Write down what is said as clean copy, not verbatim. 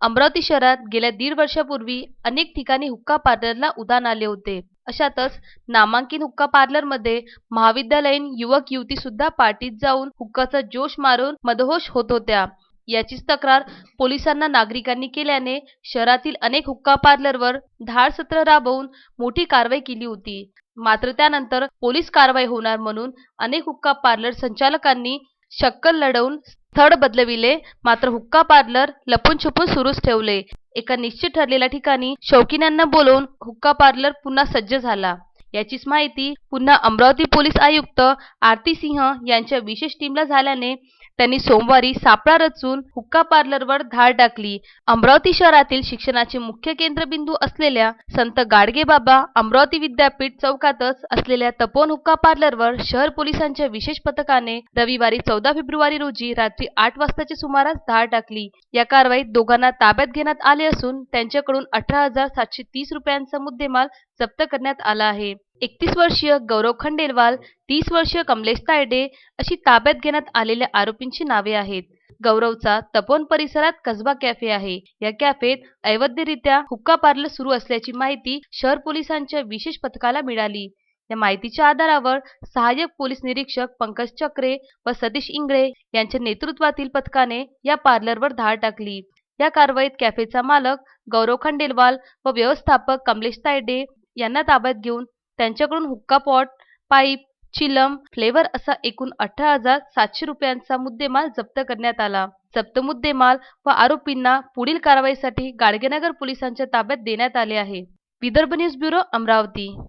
अमरावती शहरात गेल्या 1.5 वर्षापूर्वी अनेक ठिकाणी हुक्का पार्लरला उधाण आले होते. अशातच नामांकित हुक्का पार्लरमध्ये महाविद्यालयीन युवक युवती सुद्धा पार्टीत जाऊन हुक्काचा जोश मारून मदहोश होत होत्या. याचीच तक्रार पोलिसांना नागरिकांनी केल्याने शहरातील अनेक हुक्का पार्लरवर धाड सत्र राबवून मोठी कारवाई केली होती. मात्र त्यानंतर पोलीस कारवाई होणार म्हणून अनेक हुक्का पार्लर संचालकांनी शक्कल लढवून स्थळ बदलविले, मात्र हुक्का पार्लर लपून छपून सुरूच ठेवले. एका निश्चित ठरलेल्या ठिकाणी शौकीनांना बोलावून हुक्का पार्लर पुन्हा सज्ज झाला. याचीच माहिती पुन्हा अमरावती पोलीस आयुक्त आरती सिंह यांच्या विशेष टीमला झाल्याने त्यांनी सोमवारी सापळा रचून हुक्का पार्लरवर धाड टाकली. अमरावती शहरातील शिक्षणाचे मुख्य केंद्रबिंदू असलेल्या संत गाडगेबाबा अमरावती विद्यापीठ चौकातच असलेल्या तपोवन हुक्का पार्लरवर शहर पोलिसांच्या विशेष पथकाने रविवारी 14 फेब्रुवारी रोजी रात्री 8 वाजताच्या सुमारास धाड टाकली. या कारवाईत दोघांना ताब्यात घेण्यात आले असून त्यांच्याकडून 18,730 रुपयांचा मुद्देमाल जप्त करण्यात आला आहे. 31 वर्षीय गौरव खंडेलवाल, 30 वर्षीय कमलेश तायडे अशी ताब्यात घेण्यात आलेल्या आरोपींची नावे आहेत. गौरवचा तपोवन परिसरात कसबा कॅफे आहे. या कॅफेत अवैधरित्या हुक्का पार्लर सुरू असल्याची माहिती शहर पोलिसांच्या विशेष पथकाला मिळाली. या माहितीच्या आधारावर सहाय्यक पोलीस निरीक्षक पंकज चक्रे व सतीश इंगळे यांच्या नेतृत्वातील पथकाने या पार्लरवर धाड टाकली. या कारवाईत कॅफेचा मालक गौरव खंडेलवाल व व्यवस्थापक कमलेश तायडे यांना ताब्यात घेऊन त्यांच्याकडून हुक्का पॉट, पाईप, चिलम, फ्लेवर असा एकूण 18,700 रुपयांचा मुद्देमाल जप्त करण्यात आला. जप्त मुद्देमाल व आरोपींना पुढील कारवाईसाठी गाडगेनगर पोलिसांच्या ताब्यात देण्यात आले आहे. Vidarbha news bureau, Amravati.